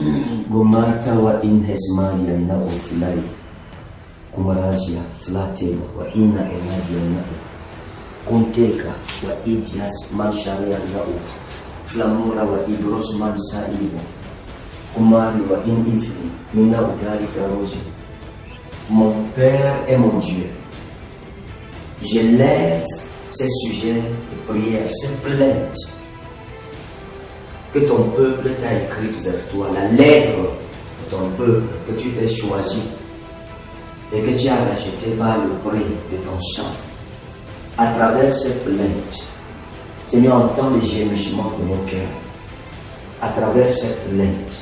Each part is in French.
Gomata wa in hesmalia na ofilari kumarazia flatema wa ina enadia na kunteka wa idias mansharia na flamura wa idros mansaivo kumari wa in ifri mina ugari karosi. Mon Père et mon Dieu, je lève ces sujets de prière, ces plaintes que ton peuple t'a écrites vers toi, la lettre de ton peuple que tu as choisi et que tu as racheté par le prix de ton sang. À travers ces plaintes, Seigneur, entends les gémissements de nos cœurs. À travers ces plaintes,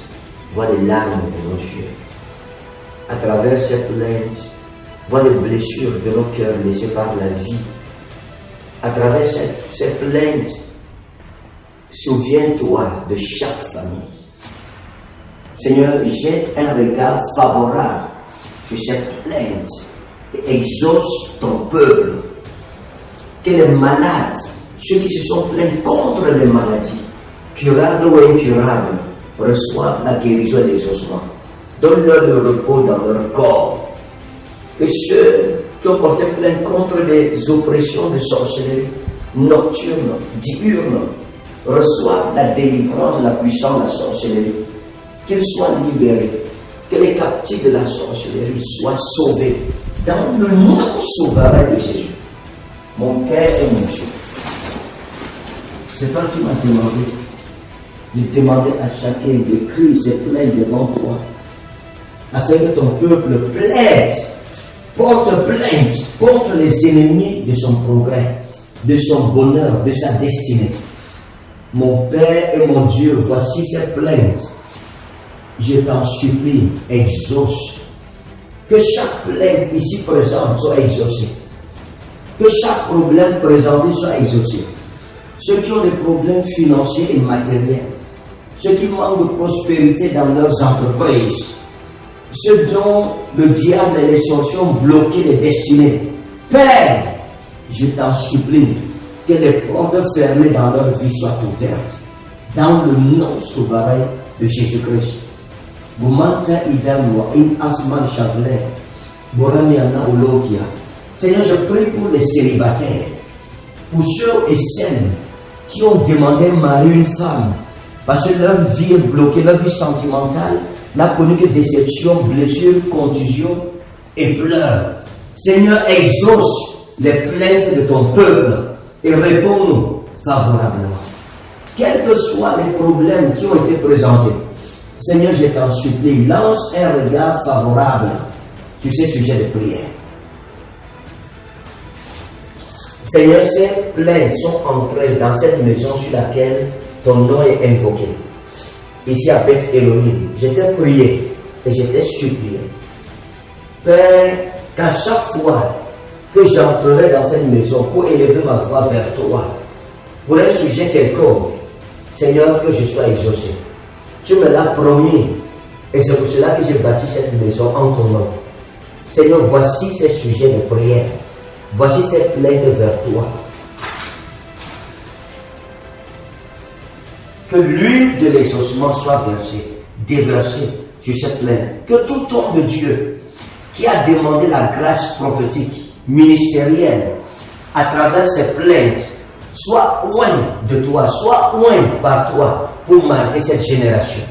vois les larmes de nos yeux. À travers ces plaintes, vois les blessures de nos cœurs laissées par la vie. À travers ces plaintes, souviens-toi de chaque famille. Seigneur, jette un regard favorable sur cette plainte et exauce ton peuple. Que les malades, ceux qui se sont plaints contre les maladies, curables ou incurables, reçoivent la guérison et l'exaucement. Donne-leur le repos dans leur corps. Que ceux qui ont porté plainte contre les oppressions de sorcellerie nocturnes, diurnes, reçoivent la délivrance, la puissance de la sorcellerie. Qu'ils soient libérés. Que les captifs de la sorcellerie soient sauvés. Dans le nom souverain de Jésus. Mon Père et mon Dieu. C'est toi qui m'as demandé de demander à chacun de crier ses plaintes devant toi. Afin que ton peuple plaide, porte plainte contre les ennemis de son progrès, de son bonheur, de sa destinée. Mon Père et mon Dieu, voici ces plaintes. Je t'en supplie, exauce. Que chaque plainte ici présente soit exaucée. Que chaque problème présenté soit exaucé. Ceux qui ont des problèmes financiers et matériels, ceux qui manquent de prospérité dans leurs entreprises, ceux dont le diable et les sorciers ont bloqué les destinées. Père, je t'en supplie que les portes fermées dans leur vie soient ouvertes. Dans le nom souverain de Jésus-Christ. Boumanta idamwa in asman chavler. Boramiana ologia. Seigneur, je prie pour les célibataires, pour ceux et celles qui ont demandé un mari, une femme, parce que leur vie est bloquée, leur vie sentimentale n'a connu que déception, blessure, contusion et pleurs. Seigneur, exauce les plaintes de ton peuple et réponds-nous favorablement. Quels que soient les problèmes qui ont été présentés, Seigneur, je t'en supplie, lance un regard favorable sur ces sujets de prière. Seigneur, ces plaintes sont entrées dans cette maison sur laquelle ton nom est invoqué. Ici à Beth Elohim, je t'ai prié et je t'ai supplié. Père, qu'à chaque fois que j'entrerai dans cette maison pour élever ma voix vers toi, pour un sujet quelconque, Seigneur, que je sois exaucé. Tu me l'as promis et c'est pour cela que j'ai bâti cette maison en ton nom. Seigneur, voici ces sujets de prière. Voici ces plaintes vers toi. Que l'huile de l'exaucement soit versée, déversée sur cette plainte. Que tout homme de Dieu qui a demandé la grâce prophétique, ministérielle, à travers ces plaintes, soit loin de toi, soit loin par toi, pour marquer cette génération.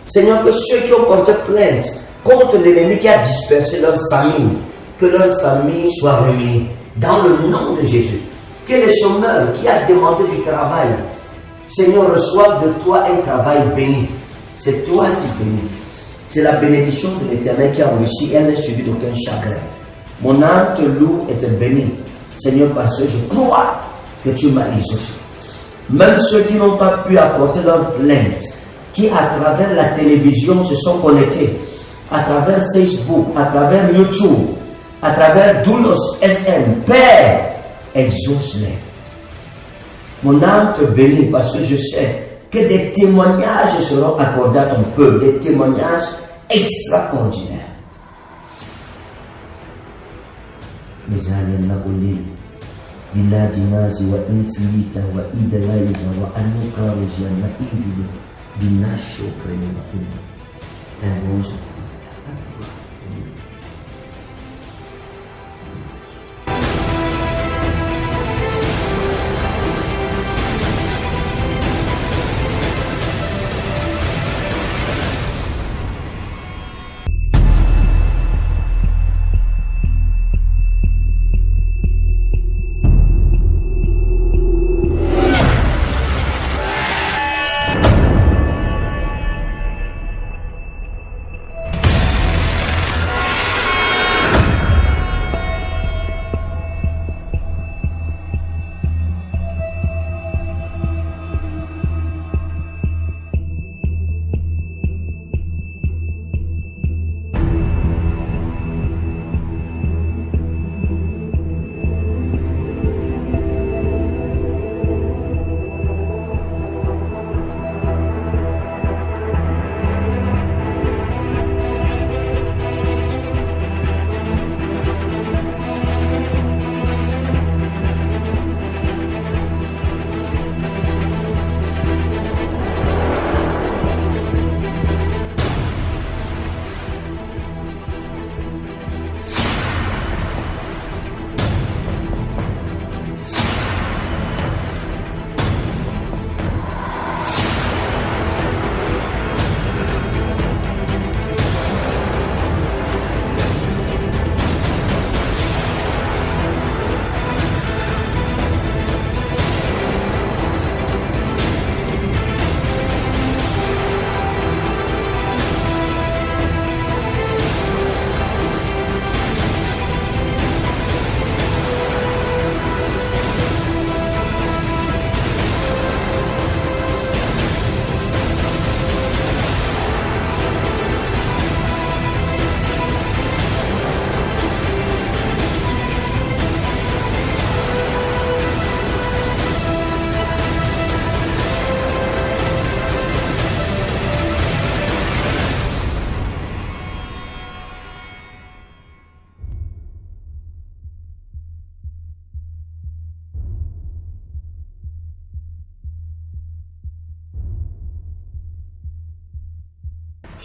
Seigneur, que ceux qui ont porté plainte contre l'ennemi qui a dispersé leur famille, que leur famille soit réunie dans le nom de Jésus. Que les chômeurs qui ont demandé du travail, Seigneur, reçoivent de toi un travail béni. C'est toi qui bénis. C'est la bénédiction de l'Éternel qui a réussi. Elle n'est suivie d'aucun chagrin. Mon âme te loue et te bénit, Seigneur, parce que je crois que tu m'as exaucé. Même ceux qui n'ont pas pu apporter leur plainte, qui à travers la télévision se sont connectés, à travers Facebook, à travers YouTube, à travers Doulos FM, Père, exauce-les. Mon âme te bénit parce que je sais que des témoignages seront accordés à ton peuple, des témoignages extraordinaires. Binasho premium and most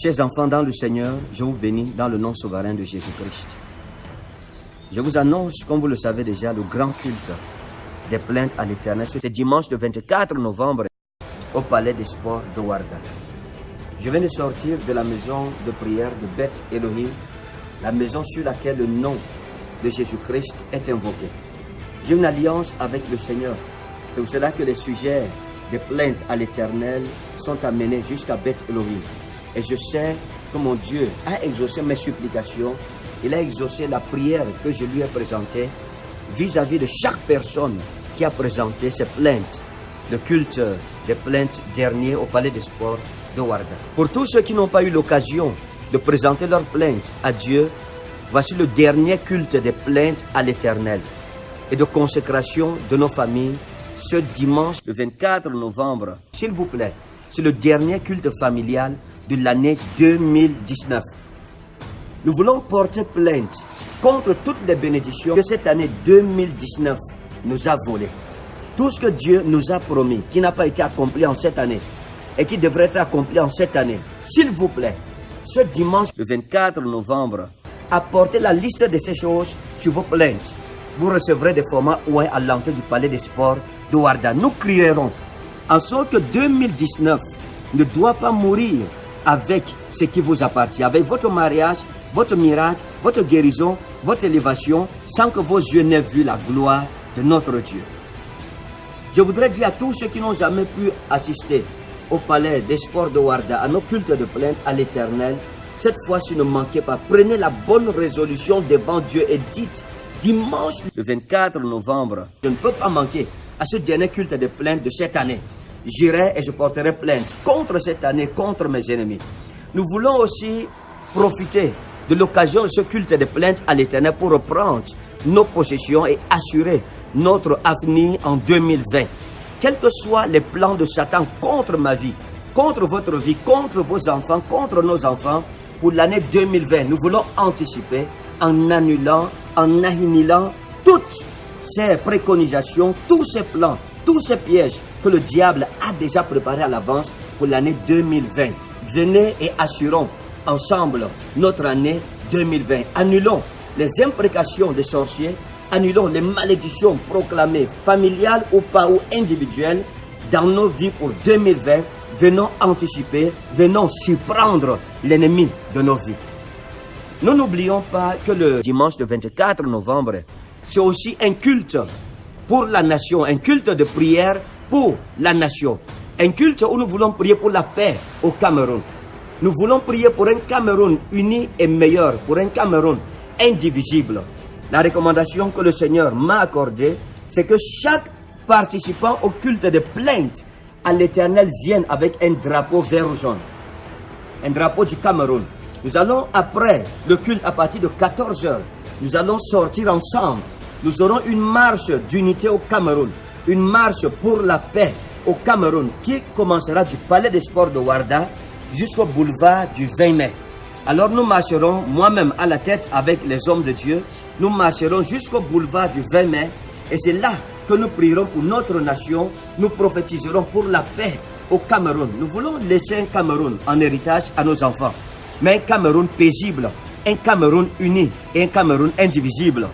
Chers enfants dans le Seigneur, je vous bénis dans le nom souverain de Jésus-Christ. Je vous annonce, comme vous le savez déjà, le grand culte des plaintes à l'Éternel. C'est dimanche le 24 novembre au Palais des Sports de Warda. Je viens de sortir de la maison de prière de Beth Elohim, la maison sur laquelle le nom de Jésus-Christ est invoqué. J'ai une alliance avec le Seigneur. C'est pour cela que les sujets des plaintes à l'Éternel sont amenés jusqu'à Beth Elohim. Et je sais que mon Dieu a exaucé mes supplications. Il a exaucé la prière que je lui ai présentée vis-à-vis de chaque personne qui a présenté ses plaintes. Le culte des plaintes dernier au Palais des Sports de Warda. Pour tous ceux qui n'ont pas eu l'occasion de présenter leurs plaintes à Dieu, voici le dernier culte des plaintes à l'Éternel et de consécration de nos familles ce dimanche le 24 novembre. S'il vous plaît, c'est le dernier culte familial de l'année 2019. Nous voulons porter plainte contre toutes les bénédictions que cette année 2019 nous a volées. Tout ce que Dieu nous a promis, qui n'a pas été accompli en cette année et qui devrait être accompli en cette année. S'il vous plaît, ce dimanche le 24 novembre, apportez la liste de ces choses sur vos plaintes. Vous recevrez des formats ouin à l'entrée du Palais des Sports de Warda. Nous crierons en sorte que 2019 ne doit pas mourir avec ce qui vous appartient, avec votre mariage, votre miracle, votre guérison, votre élévation, sans que vos yeux n'aient vu la gloire de notre Dieu. Je voudrais dire à tous ceux qui n'ont jamais pu assister au Palais des Sports de Warda, à nos cultes de plainte à l'Éternel, cette fois-ci ne manquez pas, prenez la bonne résolution devant Dieu et dites, dimanche le 24 novembre, je ne peux pas manquer à ce dernier culte de plainte de cette année. J'irai et je porterai plainte contre cette année, contre mes ennemis. Nous voulons aussi profiter de l'occasion de ce culte de plainte à l'Éternel pour reprendre nos possessions et assurer notre avenir en 2020. Quels que soient les plans de Satan contre ma vie, contre votre vie, contre vos enfants, contre nos enfants, pour l'année 2020, nous voulons anticiper en annulant, en annihilant toutes ces préconisations, tous ces plans, tous ces pièges que le diable a déjà préparés à l'avance pour l'année 2020. Venez et assurons ensemble notre année 2020. Annulons les imprécations des sorciers, annulons les malédictions proclamées, familiales ou pas ou individuelles, dans nos vies pour 2020. Venons anticiper, venons surprendre l'ennemi de nos vies. Nous n'oublions pas que le dimanche de 24 novembre, c'est aussi un culte pour la nation, un culte de prière pour la nation. Un culte où nous voulons prier pour la paix au Cameroun. Nous voulons prier pour un Cameroun uni et meilleur, pour un Cameroun indivisible. La recommandation que le Seigneur m'a accordée, c'est que chaque participant au culte de plainte à l'Éternel vienne avec un drapeau vert ou jaune. Un drapeau du Cameroun. Nous allons, après le culte, à partir de 14h, nous allons sortir ensemble. Nous aurons une marche d'unité au Cameroun. Une marche pour la paix au Cameroun qui commencera du Palais des Sports de Ouarda jusqu'au boulevard du 20 mai. Alors nous marcherons, moi-même à la tête avec les hommes de Dieu, nous marcherons jusqu'au boulevard du 20 mai et c'est là que nous prierons pour notre nation, nous prophétiserons pour la paix au Cameroun. Nous voulons laisser un Cameroun en héritage à nos enfants, mais un Cameroun paisible, un Cameroun uni et un Cameroun indivisible.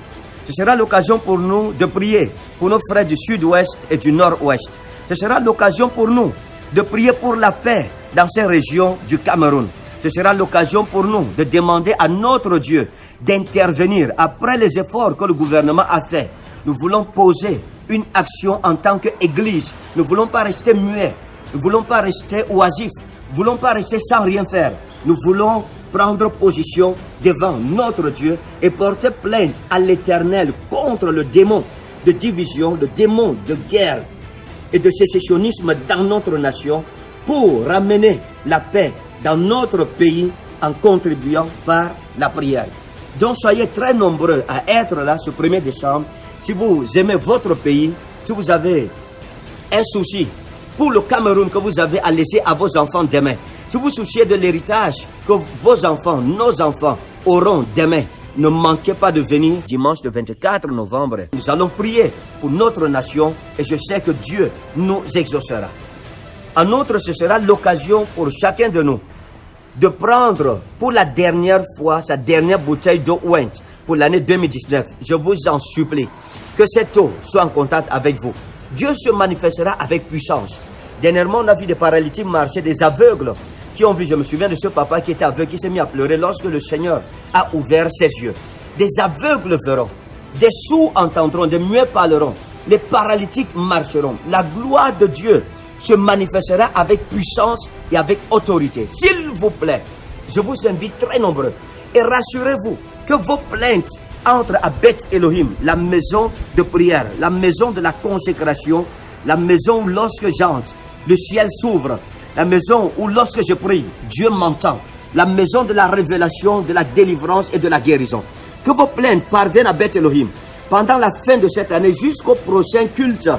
Ce sera l'occasion pour nous de prier pour nos frères du sud-ouest et du nord-ouest. Ce sera l'occasion pour nous de prier pour la paix dans ces régions du Cameroun. Ce sera l'occasion pour nous de demander à notre Dieu d'intervenir après les efforts que le gouvernement a fait. Nous voulons poser une action en tant qu'Église. Nous ne voulons pas rester muets. Nous ne voulons pas rester oisifs. Nous ne voulons pas rester sans rien faire. Nous voulons prendre position devant notre Dieu et porter plainte à l'Éternel contre le démon de division, le démon de guerre et de sécessionnisme dans notre nation pour ramener la paix dans notre pays en contribuant par la prière. Donc soyez très nombreux à être là ce 1er décembre. Si vous aimez votre pays, si vous avez un souci pour le Cameroun que vous avez à laisser à vos enfants demain, si vous vous souciez de l'héritage que vos enfants, nos enfants auront demain, ne manquez pas de venir dimanche le 24 novembre. Nous allons prier pour notre nation et je sais que Dieu nous exaucera. En outre, ce sera l'occasion pour chacun de nous de prendre pour la dernière fois sa dernière bouteille d'eau ouinte pour l'année 2019. Je vous en supplie que cette eau soit en contact avec vous. Dieu se manifestera avec puissance. Dernièrement, on a vu des paralytiques marcher, des aveugles qui ont vu. Je me souviens de ce papa qui était aveugle, qui s'est mis à pleurer lorsque le Seigneur a ouvert ses yeux. Des aveugles verront, des sourds entendront, des muets parleront, les paralytiques marcheront. La gloire de Dieu se manifestera avec puissance et avec autorité. S'il vous plaît, je vous invite très nombreux et rassurez-vous que vos plaintes entrent à Beth Elohim, la maison de prière, la maison de la consécration, la maison où lorsque j'entre, le ciel s'ouvre, la maison où lorsque je prie, Dieu m'entend, la maison de la révélation, de la délivrance et de la guérison. Que vos plaintes parviennent à Beth Elohim pendant la fin de cette année jusqu'au prochain culte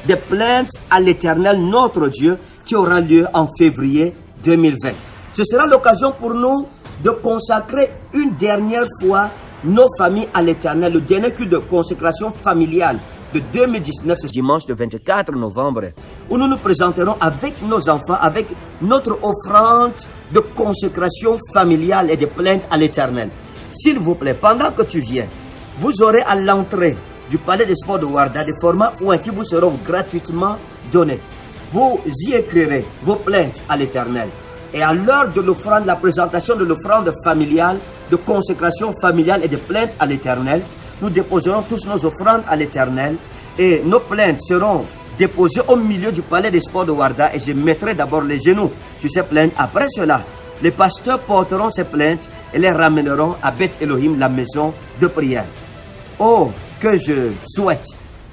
des plaintes à l'Éternel, notre Dieu, qui aura lieu en février 2020. Ce sera l'occasion pour nous de consacrer une dernière fois nos familles à l'Éternel. Le dernier culte de consécration familiale de 2019, c'est dimanche le 24 novembre, où nous nous présenterons avec nos enfants, avec notre offrande de consécration familiale et de plaintes à l'Éternel. S'il vous plaît, pendant que tu viens, vous aurez à l'entrée du Palais des Sports de Ouarda des formats ouin qui vous seront gratuitement donnés. Vous y écrirez vos plaintes à l'Éternel. Et à l'heure de l'offrande, la présentation de l'offrande familiale, de consécration familiale et de plaintes à l'Éternel, nous déposerons tous nos offrandes à l'Éternel et nos plaintes seront déposées au milieu du Palais des Sports de Ouarda et je mettrai d'abord les genoux sur ces plaintes. Après cela, les pasteurs porteront ces plaintes et les ramèneront à Beth Elohim, la maison de prière. Oh, que je souhaite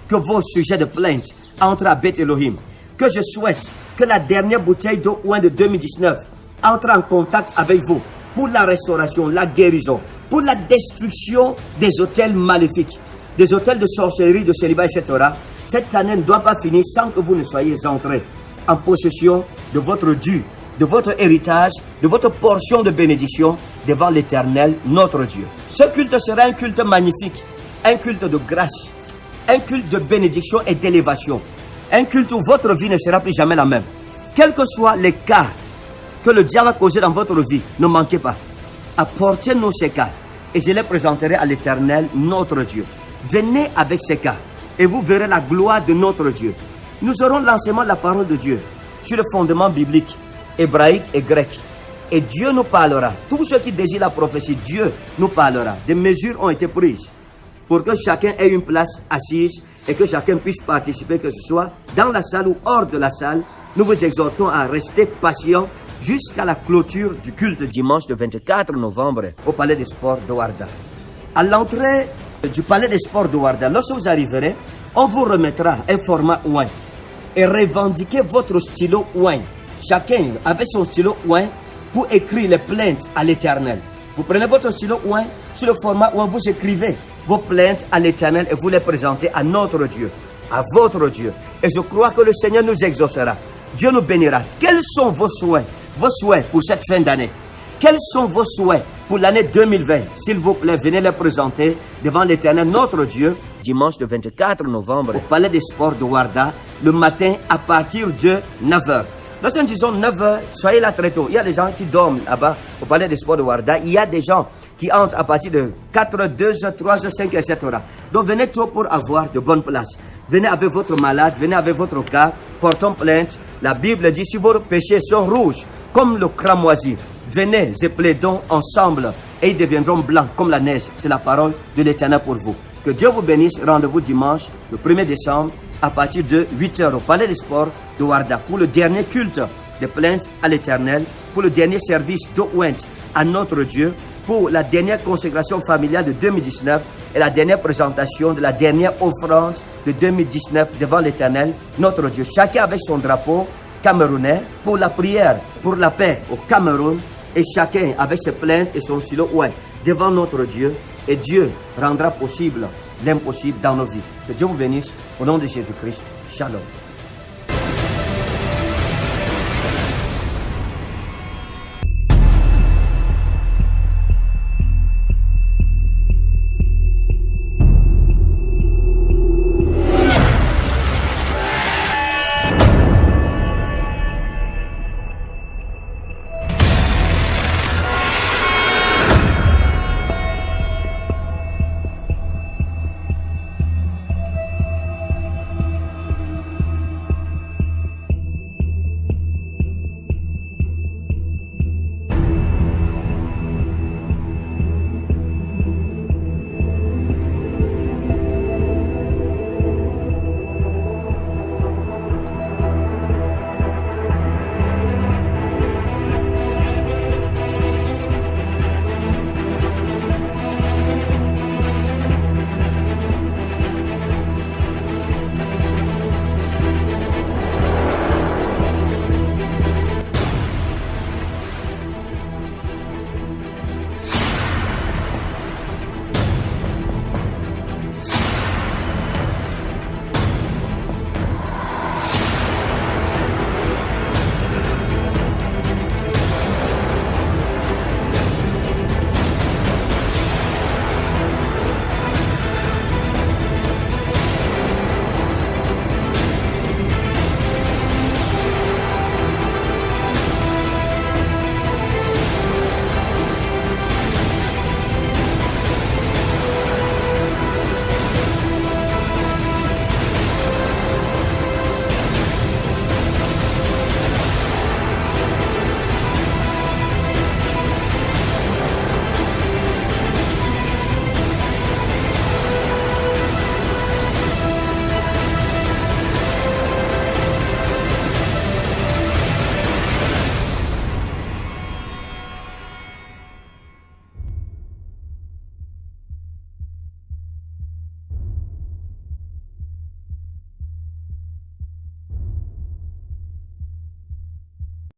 que vos sujets de plainte entrent à Beth Elohim. Que je souhaite que la dernière bouteille d'eau ouin de 2019 entre en contact avec vous pour la restauration, la guérison, pour la destruction des hôtels maléfiques, des hôtels de sorcellerie, de célibat, etc. Cette année ne doit pas finir sans que vous ne soyez entrés en possession de votre dû, de votre héritage, de votre portion de bénédiction devant l'Éternel, notre Dieu. Ce culte sera un culte magnifique, un culte de grâce, un culte de bénédiction et d'élévation, un culte où votre vie ne sera plus jamais la même. Quels que soient les cas que le diable a causés dans votre vie, ne manquez pas. Apportez-nous ces cas et je les présenterai à l'Éternel, notre Dieu. Venez avec ces cas et vous verrez la gloire de notre Dieu. Nous aurons l'enseignement de la parole de Dieu sur le fondement biblique, hébraïque et grec. Et Dieu nous parlera. Tous ceux qui désirent la prophétie, Dieu nous parlera. Des mesures ont été prises pour que chacun ait une place assise et que chacun puisse participer, que ce soit dans la salle ou hors de la salle. Nous vous exhortons à rester patient jusqu'à la clôture du culte dimanche le 24 novembre au Palais des Sports de Ouarda. À l'entrée du Palais des Sports de Ouarda, lorsque vous arriverez, on vous remettra un format ouin et revendiquez votre stylo ouin. Chacun avec son stylo ouin pour écrire les plaintes à l'Éternel. Vous prenez votre stylo ouin, sur le format ouin, vous écrivez vos plaintes à l'Éternel et vous les présentez à notre Dieu, à votre Dieu. Et je crois que le Seigneur nous exaucera. Dieu nous bénira. Quels sont vos souhaits pour cette fin d'année? Quels sont vos souhaits pour l'année 2020? S'il vous plaît, venez les présenter devant l'Éternel, notre Dieu, dimanche le 24 novembre, au Palais des Sports de Ouarda, le matin à partir de 9h. Lorsque nous disons 9h, soyez là très tôt. Il y a des gens qui dorment là-bas au Palais des Sports de Ouarda. Il y a des gens qui entrent à partir de 4h, 2h, 3h, 5h, etc. Donc venez tôt pour avoir de bonnes places. Venez avec votre malade, venez avec votre cas, portons plainte. La Bible dit, si vos péchés sont rouges comme le cramoisi, venez et plaidons ensemble et ils deviendront blancs comme la neige. C'est la parole de l'Éternel pour vous. Que Dieu vous bénisse. Rendez-vous dimanche, le 1er décembre, à partir de 8h au Palais des Sports de Ouarda pour le dernier culte de plainte à l'Éternel, pour le dernier service d'Owent à notre Dieu, pour la dernière consécration familiale de 2019 et la dernière présentation de la dernière offrande de 2019 devant l'Éternel, notre Dieu. Chacun avec son drapeau camerounais pour la prière, pour la paix au Cameroun, et chacun avec ses plaintes et son stylo ouin devant notre Dieu, et Dieu rendra possible l'impossible dans nos vies. Que Dieu vous bénisse au nom de Jésus-Christ. Shalom.